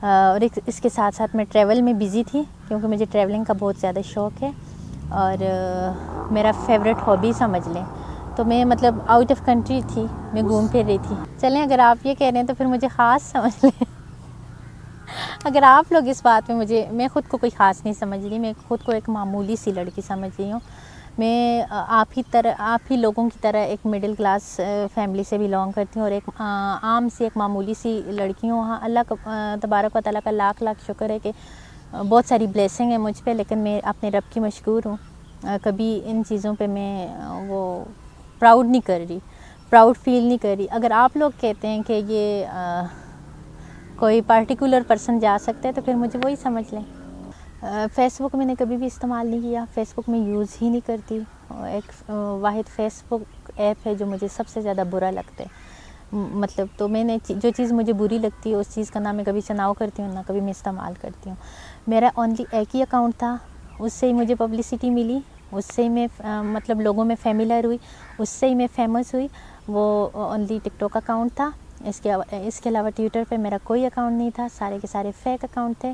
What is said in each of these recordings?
اور اس کے ساتھ ساتھ میں ٹریول میں بزی تھی کیونکہ مجھے ٹریولنگ کا بہت زیادہ شوق ہے اور میرا فیوریٹ ہابی سمجھ لیں. تو میں مطلب آؤٹ آف کنٹری تھی, میں گھوم پھر رہی تھی. چلیں اگر آپ یہ کہہ رہے ہیں تو پھر مجھے خاص سمجھ لیں. اگر آپ لوگ اس بات میں میں خود کو کوئی خاص نہیں سمجھ رہی, میں خود کو ایک معمولی سی لڑکی سمجھ رہی ہوں. میں آپ ہی لوگوں کی طرح ایک مڈل کلاس فیملی سے بلانگ کرتی ہوں اور ایک عام سی ایک معمولی سی لڑکی ہوں. ہاں, اللہ کا تبارک و تعالیٰ کا لاکھ لاکھ شکر ہے کہ بہت ساری بلیسنگ ہے مجھ پہ, لیکن میں اپنے رب کی مشکور ہوں. کبھی ان چیزوں پہ میں وہ پراؤڈ نہیں کر رہی, پراؤڈ فیل نہیں کر رہی. اگر آپ لوگ کہتے ہیں کہ یہ کوئی پارٹیکولر پرسن جا سکتا ہے تو پھر مجھے وہی سمجھ لیں. فیس بک میں نے کبھی بھی استعمال نہیں کیا, فیس بک میں یوز ہی نہیں کرتی. ایک واحد فیس بک ایپ ہے جو مجھے سب سے زیادہ برا لگتا ہے. مطلب تو میں نے جو چیز مجھے بری لگتی ہے اس چیز کا نہ میں کبھی چناؤ کرتی ہوں نہ کبھی میں استعمال کرتی ہوں. میرا اونلی ایک ہی اکاؤنٹ تھا, اس سے ہی مجھے پبلسٹی ملی, اس سے ہی میں مطلب لوگوں میں فیملیئر ہوئی, اس سے ہی میں فیمس ہوئی. وہ اونلی ٹک ٹاک اکاؤنٹ تھا. اس کے علاوہ ٹویٹر پہ میرا کوئی اکاؤنٹ نہیں تھا, سارے کے سارے فیک اکاؤنٹ تھے.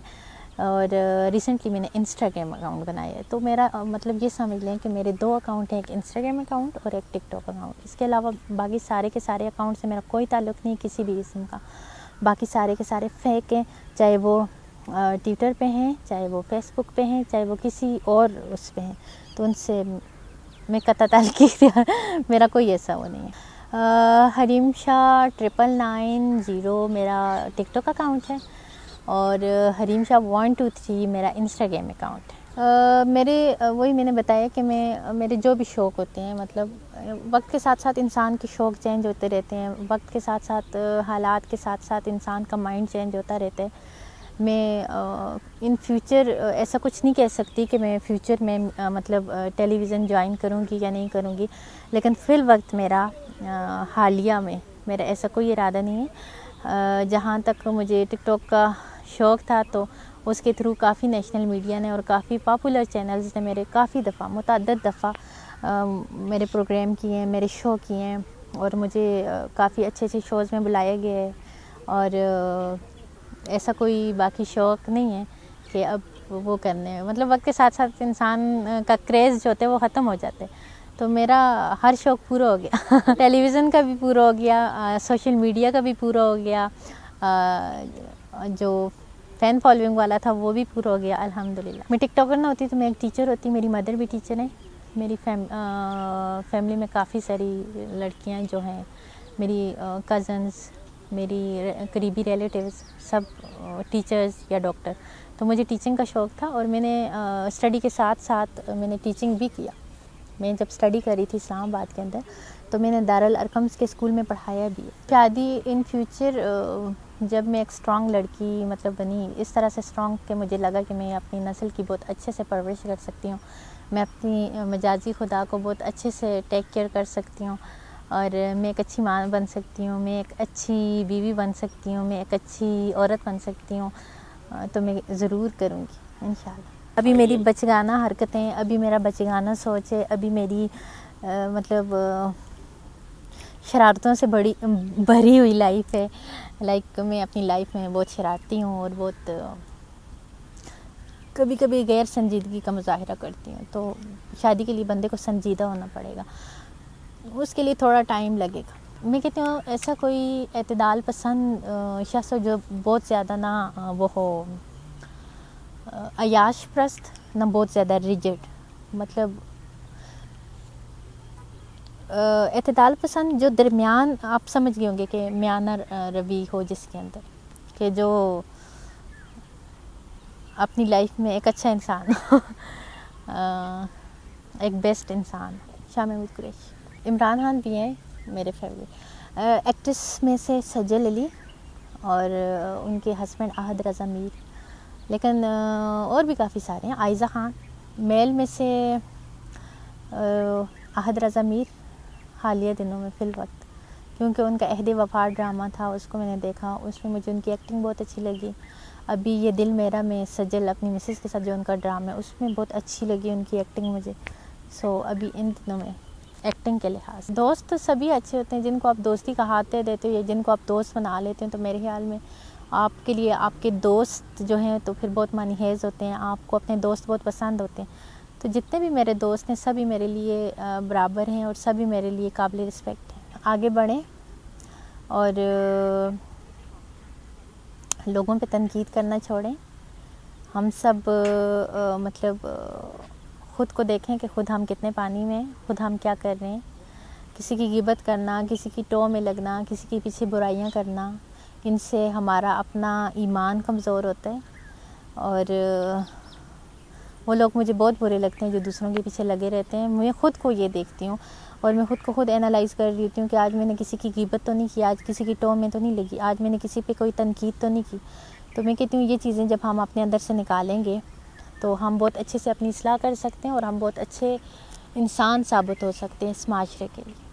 اور ریسنٹلی میں نے انسٹاگرام اکاؤنٹ بنایا ہے. تو میرا مطلب یہ سمجھ لیں کہ میرے 2 اکاؤنٹ ہیں, ایک انسٹاگرام اکاؤنٹ اور ایک ٹک ٹاک اکاؤنٹ. اس کے علاوہ باقی سارے کے سارے اکاؤنٹ سے میرا کوئی تعلق نہیں کسی بھی قسم کا. باقی سارے کے سارے فیک ہیں, چاہے وہ ٹویٹر پہ ہیں, چاہے وہ فیس بک پہ ہیں, چاہے وہ کسی اور اس پہ ہیں. تو ان سے میں قطع تعلقی میرا کوئی ایسا وہ نہیں ہے. حریم شاہ 9990 میرا ٹک ٹاک اکاؤنٹ ہے اور حریم شاہ 123 میرا انسٹاگرام اکاؤنٹ ہے. میرے وہی میں نے بتایا کہ میرے جو بھی شوق ہوتے ہیں, مطلب وقت کے ساتھ ساتھ انسان کے شوق چینج ہوتے رہتے ہیں, وقت کے ساتھ ساتھ حالات کے ساتھ ساتھ انسان کا مائنڈ چینج ہوتا رہتا ہے. میں ان فیوچر ایسا کچھ نہیں کہہ سکتی کہ میں فیوچر میں مطلب ٹیلی ویژن جوائن کروں گی یا نہیں کروں گی, لیکن فی الوقت میرا حالیہ میں میرا ایسا کوئی ارادہ نہیں ہے. جہاں تک مجھے ٹک ٹاک کا شوق تھا تو اس کے تھرو کافی نیشنل میڈیا نے اور کافی پاپولر چینلز نے میرے کافی دفعہ متعدد دفعہ میرے پروگرام کیے ہیں, میرے شو کیے ہیں اور مجھے کافی اچھے اچھے شوز میں بلایا گیا ہے. اور ایسا کوئی باقی شوق نہیں ہے کہ اب وہ کرنے ہیں, مطلب وقت کے ساتھ ساتھ انسان کا کریز جو ہوتا ہے وہ ختم ہو جاتا ہے. تو میرا ہر شوق پورا ہو گیا. ٹیلی ویژن کا بھی پورا ہو گیا, سوشل میڈیا کا بھی پورا ہو گیا, جو فین فالوئنگ والا تھا وہ بھی پورا ہو گیا الحمدللہ. میں ٹک ٹاکر نہ ہوتی تو میں ایک ٹیچر ہوتی. میری مدر بھی ٹیچر ہیں. میری فیملی میں کافی ساری لڑکیاں جو ہیں, میری کزنز, میری قریبی ریلیٹیوز سب ٹیچرز یا ڈاکٹر. تو مجھے ٹیچنگ کا شوق تھا اور میں نے اسٹڈی کے ساتھ ساتھ میں نے ٹیچنگ بھی کیا. میں جب اسٹڈی کر رہی تھی اسلام آباد کے اندر تو میں نے دارالارقمز کے اسکول میں پڑھایا بھی ہے. شادی ان فیوچر جب میں ایک اسٹرانگ لڑکی مطلب بنی, اس طرح سے اسٹرانگ کہ مجھے لگا کہ میں اپنی نسل کی بہت اچھے سے پرورش کر سکتی ہوں, میں اپنی مجازی خدا کو بہت اچھے سے ٹیک کیئر کر سکتی ہوں, اور میں ایک اچھی ماں بن سکتی ہوں, میں ایک اچھی بیوی بن سکتی ہوں, میں ایک اچھی عورت بن سکتی ہوں, تو میں ضرور کروں گی انشاءاللہ. ابھی میری بچگانہ حرکتیں, ابھی میرا بچگانہ سوچ ہے, ابھی میری مطلب شرارتوں سے بھری ہوئی لائف ہے. لائک میں اپنی لائف میں بہت شرارتی ہوں اور بہت کبھی کبھی غیر سنجیدگی کا مظاہرہ کرتی ہوں. تو شادی کے لیے بندے کو سنجیدہ ہونا پڑے گا, اس کے لیے تھوڑا ٹائم لگے گا. میں کہتی ہوں ایسا کوئی اعتدال پسند شخص ہو جو بہت زیادہ نہ وہ ہو عیاش پرست, نہ بہت زیادہ ریجڈ, مطلب اعتدال پسند جو درمیان, آپ سمجھ گئے ہوں گے کہ میانہ روی ہو جس کے اندر, کہ جو اپنی لائف میں ایک اچھا انسان ہو, ایک بیسٹ انسان. شاہ محمود قریشی. عمران خان بھی ہیں میرے فیوریٹ. ایکٹریس میں سے سجل علی اور ان کے ہسبینڈ احد رضا میر, لیکن اور بھی کافی سارے ہیں. عائزہ خان. میل میں سے احد رضا میر حالیہ دنوں میں فی الوقت, کیونکہ ان کا عہد وفا ڈرامہ تھا, اس کو میں نے دیکھا, اس میں مجھے ان کی ایکٹنگ بہت اچھی لگی. ابھی یہ دل میرا میں سجل اپنی مسز کے ساتھ جو ان کا ڈرامہ ہے اس میں بہت اچھی لگی ان کی ایکٹنگ مجھے. سو ابھی ان دنوں میں ایکٹنگ کے لحاظ دوست تو سبھی اچھے ہوتے ہیں. جن کو آپ دوستی کا ہاتھ دے دیتے ہو یا جن کو آپ دوست بنا لیتے ہیں تو میرے خیال میں آپ کے لیے آپ کے دوست جو ہیں تو پھر بہت معنی خیز ہوتے ہیں، آپ کو اپنے دوست بہت پسند ہوتے ہیں۔ تو جتنے بھی میرے دوست ہیں سبھی میرے لیے برابر ہیں اور سبھی میرے لیے قابل رسپیکٹ ہیں۔ آگے بڑھیں اور لوگوں پہ تنقید کرنا چھوڑیں۔ ہم سب مطلب خود کو دیکھیں کہ خود ہم کتنے پانی میں ہیں، خود ہم کیا کر رہے ہیں۔ کسی کی غیبت کرنا، کسی کی ٹو میں لگنا، کسی کے پیچھے برائیاں کرنا، ان سے ہمارا اپنا ایمان کمزور ہوتا ہے۔ اور وہ لوگ مجھے بہت برے لگتے ہیں جو دوسروں کے پیچھے لگے رہتے ہیں۔ میں خود کو یہ دیکھتی ہوں اور میں خود کو خود اینالائز کر رہی ہوں کہ آج میں نے کسی کی غیبت تو نہیں کی، آج کسی کی ٹو میں تو نہیں لگی، آج میں نے کسی پہ کوئی تنقید تو نہیں کی۔ تو میں کہتی ہوں یہ چیزیں جب ہم اپنے اندر سے نکالیں گے تو ہم بہت اچھے سے اپنی اصلاح کر سکتے ہیں اور ہم بہت اچھے انسان ثابت ہو سکتے ہیں اس معاشرے کے لیے۔